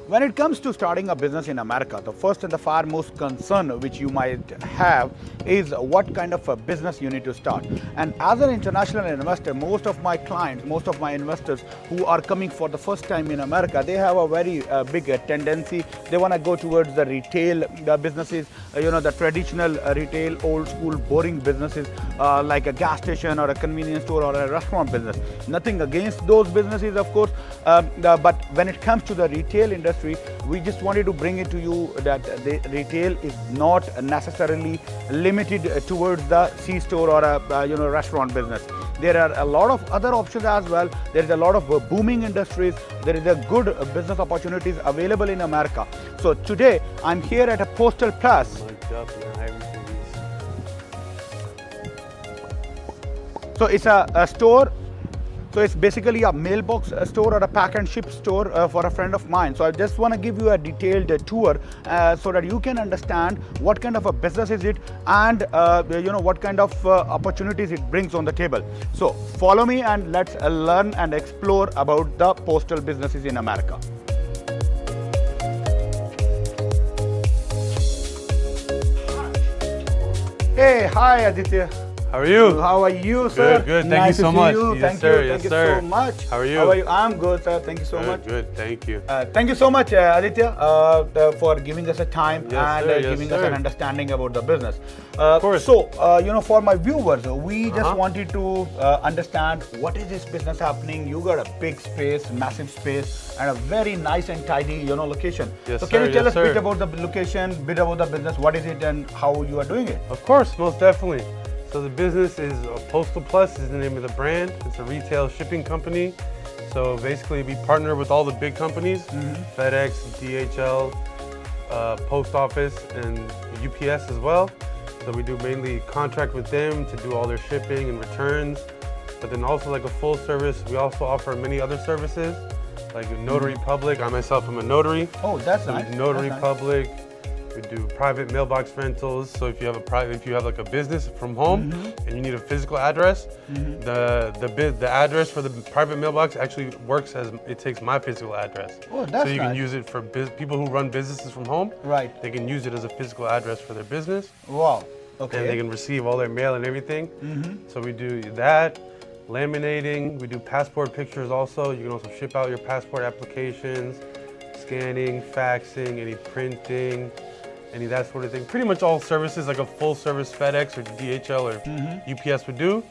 When it comes to starting a business in America, the first and the foremost concern which you might have is what kind of a business you need to start. And as an international investor, most of my clients, most of my investors who are coming for the first time in America, they have a very big tendency. They want to go towards the retail businesses, the traditional retail, old school, boring businesses like a gas station or a convenience store or a restaurant business. Nothing against those businesses, of course, but when it comes to the retail industry, we just wanted to bring it to you that the retail is not necessarily limited towards the C-store or a restaurant business. There are a lot of other options as well. There is a lot of booming industries. There is a good business opportunities available in America. So today I'm here at a Postal Plus. So it's a store. So it's basically a mailbox store or a pack and ship store for a friend of mine. So I just want to give you a detailed tour so that you can understand what kind of a business is it and what kind of opportunities it brings on the table. So follow me and let's learn and explore about the postal businesses in America. Hey, hi Aditya. How are you? How are you, sir? Good, good. Thank Nice you so to see much. you. Yes, Thank sir. you. Yes, Thank sir. you so much. How are you? How are you? I'm good, sir. Thank you so much. Good. Thank you. Thank you so much, Aditya, for giving us a time and giving us an understanding about the business. Of course. So, for my viewers, we just wanted to understand what is this business happening. You got a big space, massive space, and a very nice and tidy, location. Yes, so, can sir. you tell Yes, us a bit sir. about the location, bit about the business? What is it, and how you are doing it? Of course, most definitely. So the business is Postal Plus is the name of the brand. It's a retail shipping company. So basically we partner with all the big companies, FedEx, DHL, Post Office, and UPS as well. So we do mainly contract with them to do all their shipping and returns. But then also like a full service, we also offer many other services like notary public. I myself am a notary. Oh, that's So we nice. do notary That's nice. public. We do private mailbox rentals. So if you have like a business from home and you need a physical address, the address for the private mailbox actually works as it takes my physical address. Oh, that's so you nice. can use it for people who run businesses from home. Right. They can use it as a physical address for their business, Wow. and they Okay. can receive all their mail and everything. So we do that. Laminating. We do passport pictures also. You can also ship out your passport applications, scanning, faxing, any printing, any that sort of thing. Pretty much all services like a full service FedEx or DHL or UPS would do,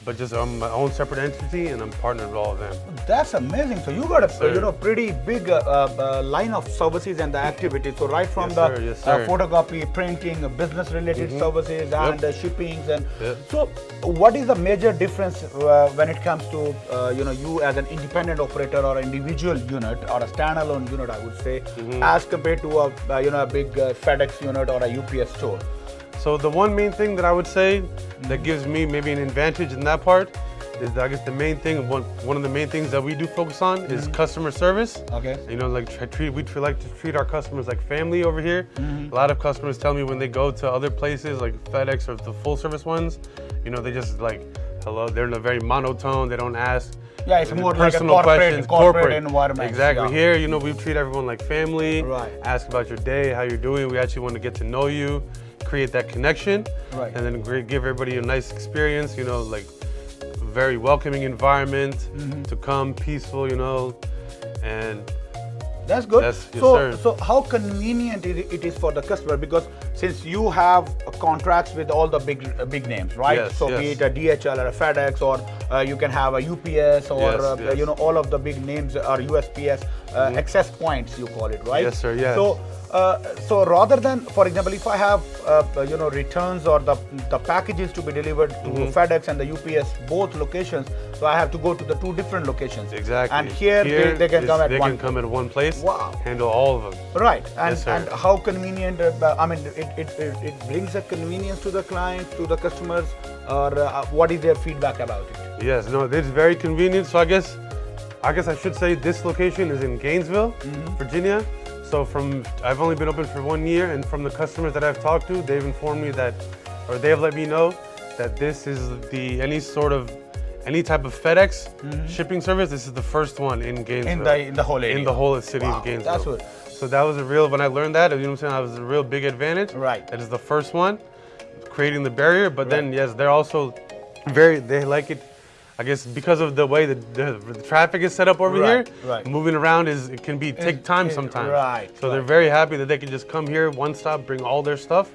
but just I'm my own separate entity and I'm partnered with all of them. That's amazing. So you got a sir. pretty big line of services and the activities. So right from Yes, the sir. Yes, sir. photocopy, printing, business related services, and shippings. And Yep. so, what is the major difference when it comes to you as an independent operator or individual unit or a standalone unit, I would say, as compared to a big FedEx unit or a UPS store? So the one main thing that I would say that gives me maybe an advantage in that part is that I guess the main thing, one of the main things that we do focus on is customer service. Okay. Like we like to treat our customers like family over here. A lot of customers tell me when they go to other places like FedEx or the full service ones, they just like, hello, they're in a very monotone, they don't ask. Yeah, it's more like a personal questions, corporate environment. Exactly. Yeah. Here, we treat everyone like family. Right. Ask about your day, how you're doing. We actually want to get to know you, create that connection, Right. and then give everybody a nice experience. Like very welcoming environment to come, peaceful. And That's good. Yes, yes, so, sir. so how convenient it is for the customer, because since you have contracts with all the big names, right? Yes, so be yes. it a DHL or a FedEx, or you can have a UPS or Yes, yes. all of the big names or USPS access points, you call it, right? Yes, sir, yes. So rather than, for example, if I have returns or the packages to be delivered to FedEx and the UPS both locations, so I have to go to the two different locations. Exactly. And here they can come at they one. can come at one place. Wow. Handle all of them. Right, and Yes, sir. and how convenient? It brings a convenience to the client, to the customers, or what is their feedback about it? Yes, no, it's very convenient. So I guess I should say this location is in Gainesville, Virginia. So I've only been open for 1 year, and from the customers that I've talked to, they've informed me that, or they have let me know that this is any sort of any type of FedEx shipping service, this is the first one in Gainesville. In the whole area. In the whole city of Gainesville. That's what. So that was a real, when I learned that, you know what I'm saying, that was a real big advantage. Right. That is the first one, creating the barrier. But then, yes, they're also they like it, I guess, because of the way the traffic is set up over here. Right. Moving around it can take time sometimes. Right. So they're very happy that they can just come here, one stop, bring all their stuff,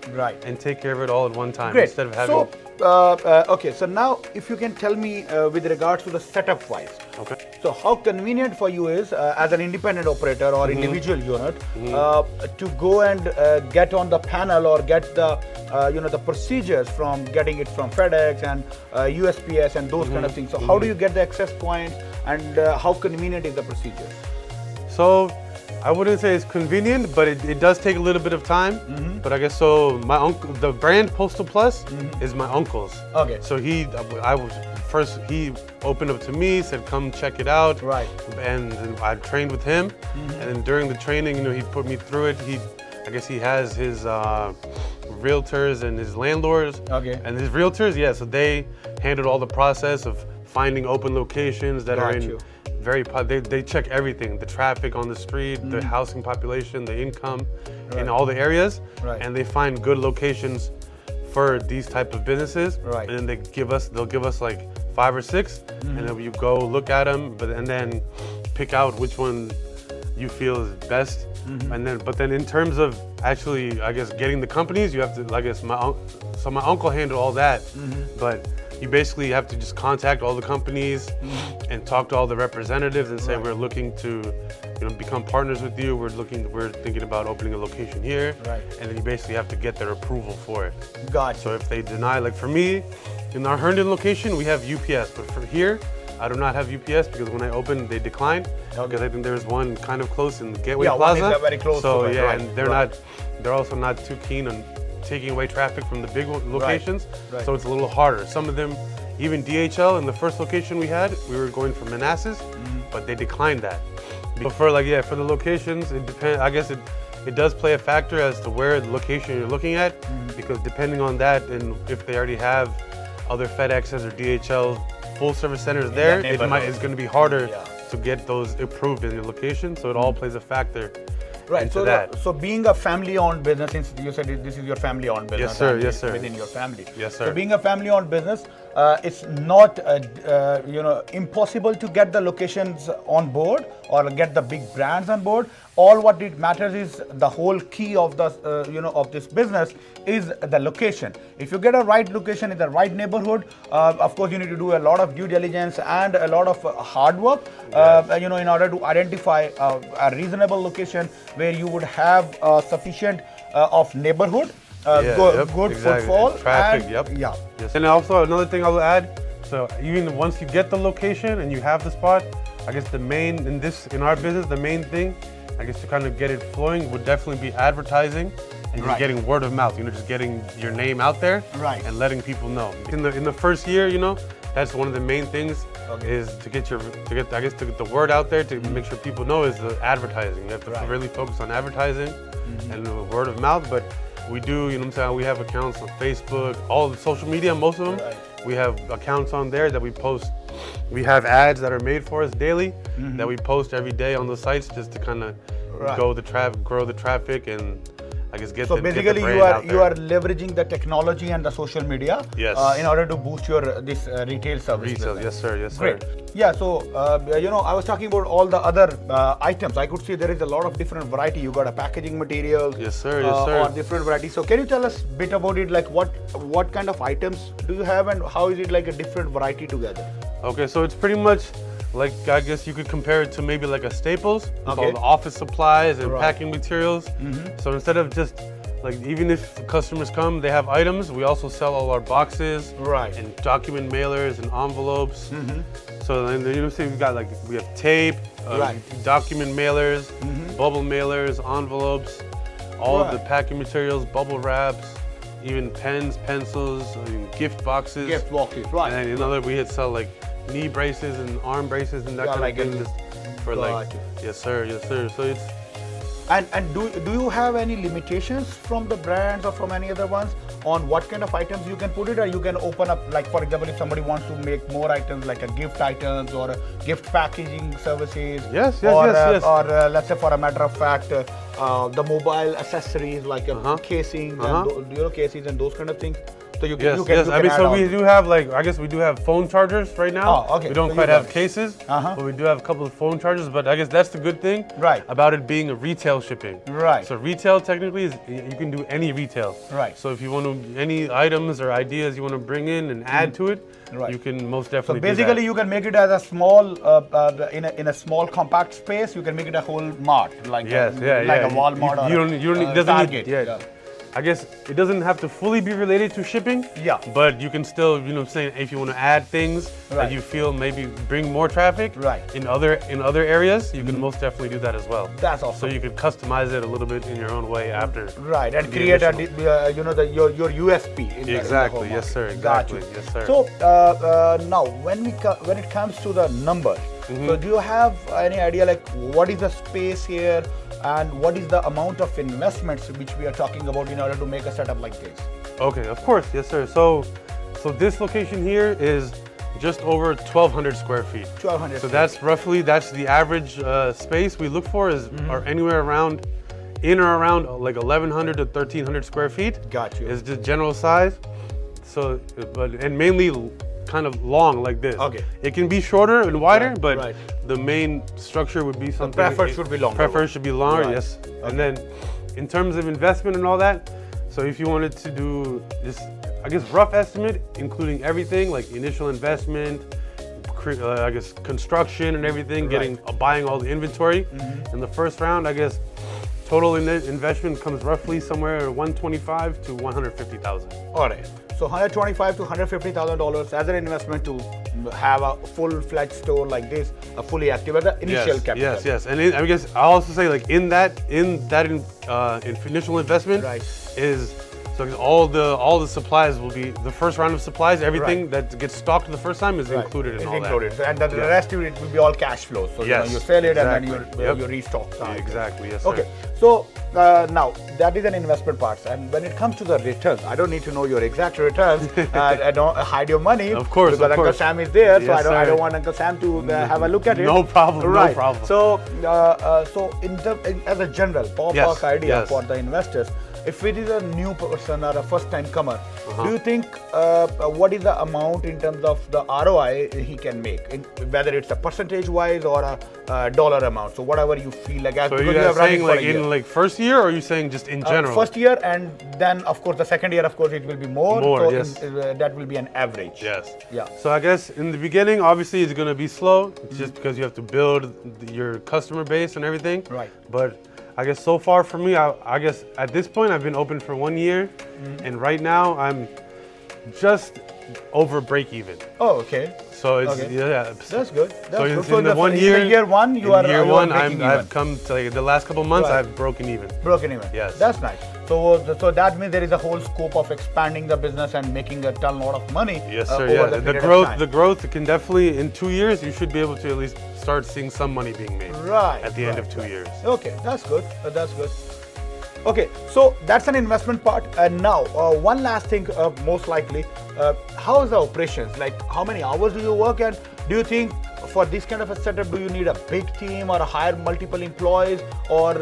and take care of it all at one time. Great. Instead of having. Okay, so now if you can tell me with regards to the setup wise. Okay. So how convenient for you is as an independent operator or individual unit to go and get on the panel or get the the procedures from getting it from FedEx and USPS and those kind of things. So how do you get the access points and how convenient is the procedure? So I wouldn't say it's convenient, but it does take a little bit of time. But I guess so. My uncle, the brand Postal Plus, is my uncle's. Okay. So he opened up to me, said, "Come check it out." Right. And I trained with him, and then during the training, he put me through it. I guess he has his realtors and his landlords. Okay. And his realtors, yeah. So they handled all the process of finding open locations that are in. They check everything, the traffic on the street, the housing population, the income in all the areas, and they find good locations for these type of businesses, and then they'll give us like 5 or 6, and then you go look at them, and then pick out which one you feel is best, but then in terms of actually, I guess, getting the companies, you have to, I guess, my uncle handled all that, but you basically have to just contact all the companies and talk to all the representatives and say, we're looking to become partners with you. We're thinking about opening a location here. Right. And then you basically have to get their approval for it. Gotcha. So if they deny, like for me, in our Herndon location, we have UPS, but for here, I do not have UPS because when I opened, they declined. Because I think there's one kind of close in the Gateway Plaza. One is very close so to it, yeah, and they're also not too keen on taking away traffic from the big locations, so it's a little harder. Some of them, even DHL in the first location we had, we were going for Manassas, but they declined that. But for the locations, it depends. I guess it does play a factor as to where the location you're looking at, because depending on that and if they already have other FedExes or DHL full service centers there, it's going to be harder to get those approved in your location. So it all plays a factor. Right. So being a family-owned business, since you said this is your family-owned business, yes sir, yes sir, within your family, yes sir. So being a family-owned business, it's not impossible to get the locations on board or get the big brands on board. All what it matters is the whole key of the of this business is the location. If you get a right location in the right neighborhood, of course you need to do a lot of due diligence and a lot of hard work, in order to identify a reasonable location where you would have sufficient of neighborhood, good footfall, traffic. And, Yes. And also another thing I will add. So even once you get the location and you have the spot, I guess in our business, the main thing, I guess, to kind of get it flowing would definitely be advertising and just getting word of mouth. Just getting your name out there, and letting people know. In the first year, that's one of the main things is to get the word out there, to make sure people know, is the advertising. You have to really focus on advertising and the word of mouth. But we do, we have accounts on Facebook, all the social media, most of them. We have accounts on there that we post. We have ads that are made for us daily that we post every day on the sites, just to kind of grow the traffic, and I guess get the brand out there. So basically, you are leveraging the technology and the social media in order to boost your retail service. Yes sir, yes sir. Great. Yeah, so I was talking about all the other items. I could see there is a lot of different variety. You got a packaging materials. Yes sir, yes sir. Or different varieties. So can you tell us a bit about it? Like what kind of items do you have, and how is it like a different variety together? Okay, so it's pretty much like, I guess you could compare it to maybe like a Staples, with all the office supplies and packing materials. So instead of just even if customers come, they have items, we also sell all our boxes and document mailers and envelopes. So then we have tape, document mailers, bubble mailers, envelopes, all of the packing materials, bubble wraps, even pens, pencils, gift boxes. Gift boxes, And then we had sell knee braces and arm braces and that kind of thing, for yes sir. So it's and do you have any limitations from the brands or from any other ones, on what kind of items you can put it, or you can open up, like for example, if somebody wants to make more items like a gift items or a gift packaging services, Yes. or let's say for a matter of fact, the mobile accessories like casings and cases and those kind of things. So you can, I mean, so we do have I guess we do have phone chargers right now. Oh, okay. We don't quite have cases, but we do have a couple of phone chargers. But I guess that's the good thing about it being a retail shipping. Right. So retail technically is you can do any retail. Right. So if you want to any items or ideas you want to bring in and add to it, you can most definitely. So basically, you can make it as a small in a small compact space. You can make it a whole mart, like a Walmart it doesn't Target. I guess it doesn't have to fully be related to shipping. Yeah. But you can still, saying if you want to add things that you feel maybe bring more traffic in other areas, you can most definitely do that as well. That's awesome. So you could customize it a little bit in your own way after. Right, and create your USP. Exactly. Yes, sir. Exactly. Yes, sir. So now, when it comes to the numbers, so do you have any idea like what is the space here? And what is the amount of investments which we are talking about in order to make a setup like this? Okay, of course, yes, sir. So this location here is just over 1,200 square feet. 1,200. So that's the average space we look for are anywhere around, in or around like 1,100 to 1,300 square feet. Got you. Is the general size. So, and mainly kind of long like this. Okay. It can be shorter and wider, but the main structure would be something. The preferred should be longer. Preferred should be longer, yes. Okay. And then in terms of investment and all that, so if you wanted to do just, I guess, rough estimate, including everything like initial investment, I guess construction and everything, buying all the inventory in the first round, I guess total investment comes roughly somewhere 125 to 150,000. All right. So $125,000 to $150,000 as an investment to have a full-fledged store like this, a fully active as an initial capital. Yes. And I guess I'll also say like in that initial investment is. So all the supplies will be the first round of supplies. Everything that gets stocked the first time is included in all that. So, and the rest of it will be all cash flow. So you sell it and then you restock. Exactly. Yes. Okay. So now that is an investment part. And when it comes to the returns, I don't need to know your exact returns. I don't hide your money. Of course. Because Uncle Sam is there, so I don't want Uncle Sam to have a look at it. No problem. Right. No problem. So as a general ballpark idea for the investors. If it is a new person or a first-time comer, do you think what is the amount in terms of the ROI he can make, whether it's a percentage-wise or a dollar amount? So whatever you feel like. So you are saying like in like first year, or are you saying just in general? First year, and then of course the second year, of course it will be more. So yes. That will be an average. Yes. Yeah. So I guess in the beginning, obviously it's going to be slow, just because you have to build your customer base and everything. Right. But I guess so far for me, I guess at this point I've been open for 1 year, and right now I'm just over break even. Oh, okay. So it's That's good. In the 1 year, year one, I've come to like the last couple of months. I've broken even. Yes. That's nice. So that means there is a whole scope of expanding the business and making a ton lot of money. Yes, sir. Over The growth can definitely, in 2 years, you should be able to at least start seeing some money being made. At the end of 2 years. Okay, that's good. Okay, so that's an investment part. And now, one last thing, most likely, how is the operations? Like, how many hours do you work? And do you think for this kind of a setup, do you need a big team or hire multiple employees, or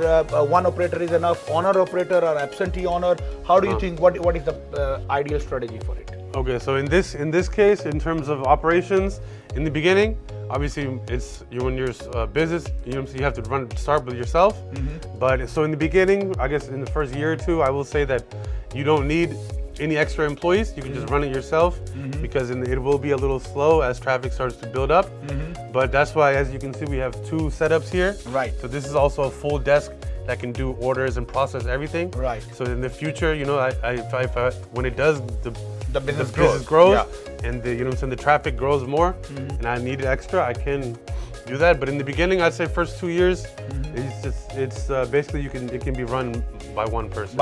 one operator is enough, owner operator or absentee owner? How do you think, what is the ideal strategy for it? Okay, so in this case, in terms of operations, in the beginning, obviously it's when you're a business, you have to start with yourself. But so in the beginning, I guess in the first year or two, I will say that you don't need any extra employees. You can just run it yourself, because it will be a little slow as traffic starts to build up. But that's why, as you can see, we have 2 setups here. Right. So this is also a full desk that can do orders and process everything. Right. So in the future, when it does, the business grows, and the traffic grows more, and I need extra, I can do that. But in the beginning, I'd say first 2 years, it's basically it can be run by one person.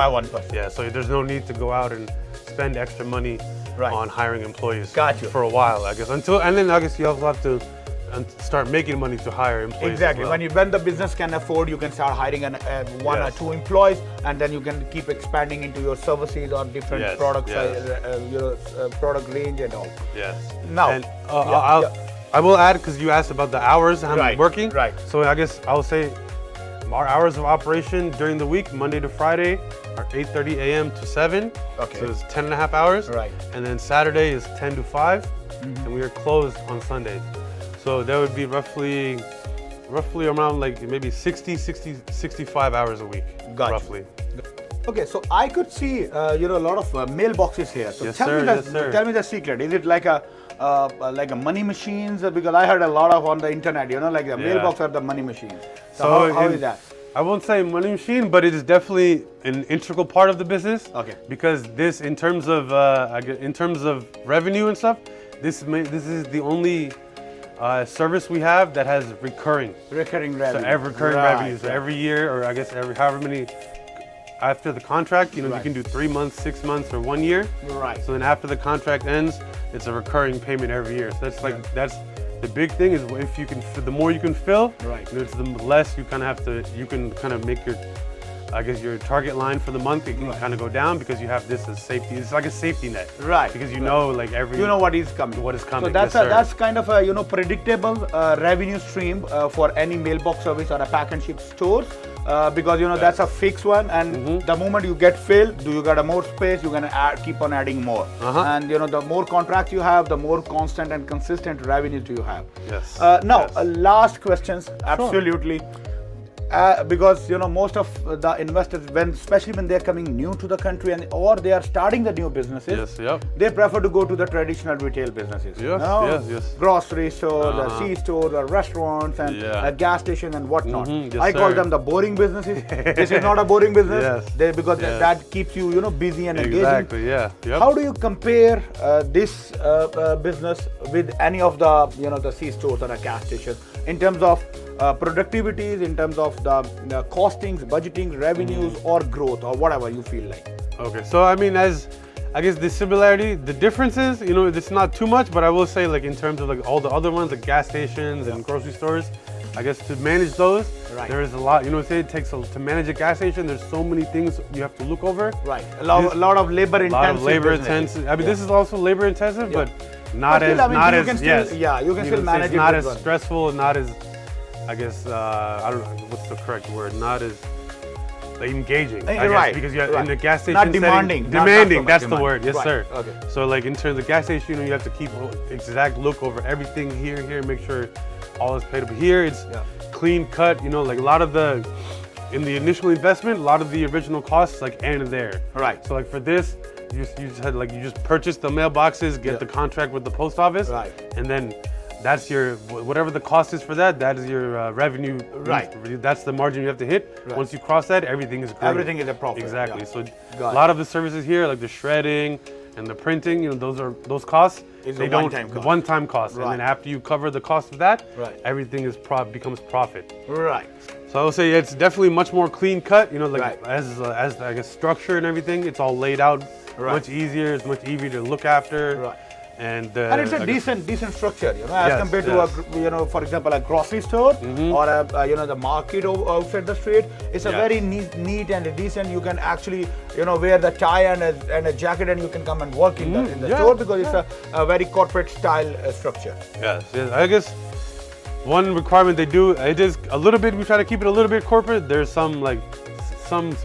Yeah. So there's no need to go out and spend extra money on hiring employees. Got you. For a while, I guess, and then I guess you also have to start making money to hire employees. Exactly. As well. When the business can afford, you can start hiring one or Yes. two employees, and then you can keep expanding into your services or different Yes, products, yes. product range and all. Yes. Now, And, yeah. I will add, because you asked about the hours I'm Right, working. right. So I guess I'll say our hours of operation during the week, Monday to Friday, are 8:30 a.m. to 7. Okay. So it's 10 and a half hours. Right. And then Saturday is 10 to 5, and we are closed on Sundays. So that would be roughly around like maybe 65 hours a week. Gotcha. Roughly. Okay, so I could see a lot of mailboxes here. So Yes, tell sir, me yes, sir. tell me the secret. Is it like a money machines? Because I heard a lot of on the internet. Like the Yeah. mailbox are the money machines. So how in- is that? I won't say money machine, but it is definitely an integral part of the business. Okay. Because this, in terms of revenue and stuff, this is the only service we have that has recurring. Recurring revenue. So every recurring Right, revenue. So right. every year, or I guess however many after the contract, you Right. can do 3 months, 6 months, or 1 year. Right. So then after the contract ends, it's a recurring payment every year. So that's the big thing is if you can, the more you can fill, Right. it's the less you kind of make your target line for the month. It can kind of go down because you have this as safety. It's like a safety net. Right. Because you know like every. You know what is coming. What is coming, So that's yes, sir. that's kind of a predictable revenue stream for any mailbox service or a pack and ship stores. Because that's a fixed one, and the moment you get filled, you got a more space, you're gonna keep on adding more. And the more contracts you have, the more constant and consistent revenue do you have. Yes. Now, Yes. last questions, absolutely. Because most of the investors, especially when they're coming new to the country or they are starting the new businesses, Yes, yep. they prefer to go to the traditional retail businesses. Yes, yes. Grocery stores, C-stores, or restaurants, and Yeah. gas stations and whatnot. Yes, I call sir. them the boring businesses. This is not a boring business. Yes. Because Yes. that keeps you busy and engaging. Exactly. Yeah. Yep. How do you compare this business with any of the C stores or a gas station in terms of productivities, in terms of the costings, budgeting, revenues, or growth, or whatever you feel like? Okay, so I mean, I guess the similarity, the differences, it's not too much, but I will say like in terms of like all the other ones, like gas stations and grocery stores, I guess to manage those, Right. there is a lot, say it takes to manage a gas station, there's so many things you have to look over. Right. A lot of labor intensive. A lot of labor businesses. intensive. I mean, Yeah. this is also labor intensive, Yeah. but not But still, as, I mean, not you as, can still- yes. yeah, you can still say manage it's it not with as one. stressful, not as, I guess, I don't know, what's the correct word, not as like, engaging, I guess, Right, because you have, right. in the gas station Not setting- demanding, not so demanding, much that's the demanding. word, yes Right, sir. okay. So like in terms of the gas station, you have to keep exact look over everything here, make sure all is paid up. Here it's clean cut, like a lot of in the initial investment, a lot of the original costs like end there. Right. So like for this, you just purchase the mailboxes, get the contract with the post office, Right. and then that's your whatever the cost is for that. That is your revenue. Right. That's the margin you have to hit. Right. Once you cross that, everything is great. Everything is a profit. Exactly. Yeah. So Got a lot of the services here, like the shredding and the printing, those costs. Is they a don't one-time cost. one-time cost, Right. and then after you cover the cost of that, Right. everything becomes profit. Right. So I would say it's definitely much more clean cut. Like Right. as I guess structure and everything, it's all laid out Right. much easier. It's much easier to look after. Right. And And it's a I guess- decent structure, as Yes, compared yes. to for example, a grocery store or the market outside the street. It's a Yes. very neat and decent. You can actually wear the tie and a jacket, and you can come and work in the Yeah, store because it's a very corporate style structure. Yes, I guess one requirement they do, it is a little bit, we try to keep it a little bit corporate. There's some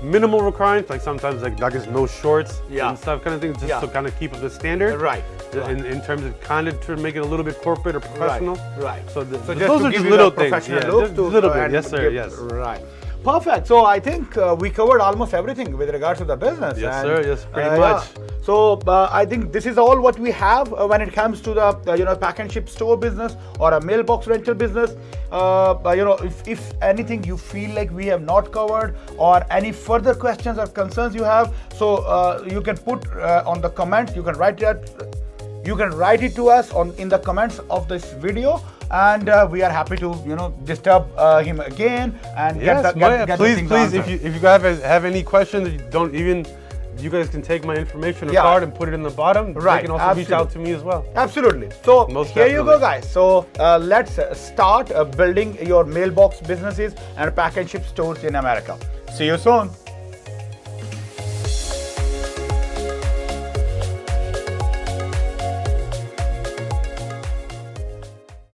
minimal requirements, like sometimes like I guess no shorts and stuff kind of thing, just to kind of keep up the standard. Right. In terms of kind of to make it a little bit corporate or professional. Right. So, just those to are give just you little the things. professional Yeah, look just to, little bit. and Yes, sir. give- Yes. Right. Perfect. So I think we covered almost everything with regards to the business. Yes, and, sir. Yes, pretty yeah. much. So I think this is all what we have when it comes to the pack and ship store business or a mailbox rental business. If anything you feel like we have not covered or any further questions or concerns you have, so you can put on the comments. You can write that. You can write it to us in the comments of this video, and we are happy to disturb him again and Yes, get the please, things please. answered. If you have any questions, you don't even you guys can take my information or Yeah. card and put it in the bottom. Right, They can also reach out to absolutely. me as well. Absolutely. So Most here you go, definitely. guys. So let's start building your mailbox businesses and pack and ship stores in America. See you soon.